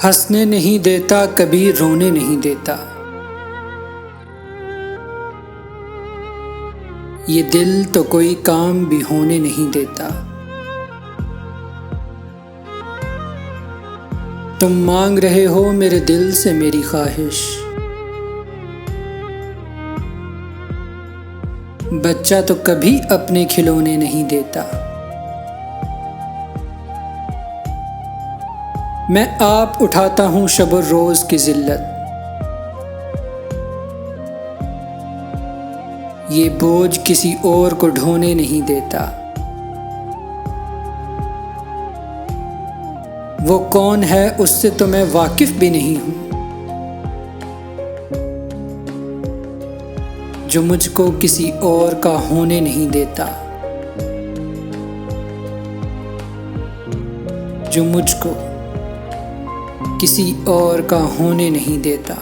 हंसने नहीं देता, कभी रोने नहीं देता। ये दिल तो कोई काम भी होने नहीं देता। तुम मांग रहे हो मेरे दिल से मेरी ख्वाहिश। बच्चा तो कभी अपने खिलौने नहीं देता। मैं आप उठाता हूँ शब रोज की जिल्लत। ये बोझ किसी और को ढोने नहीं देता। वो कौन है उससे तो मैं वाकिफ भी नहीं हूं, जो मुझको किसी और का होने नहीं देता। जो मुझको किसी और का होने नहीं देता।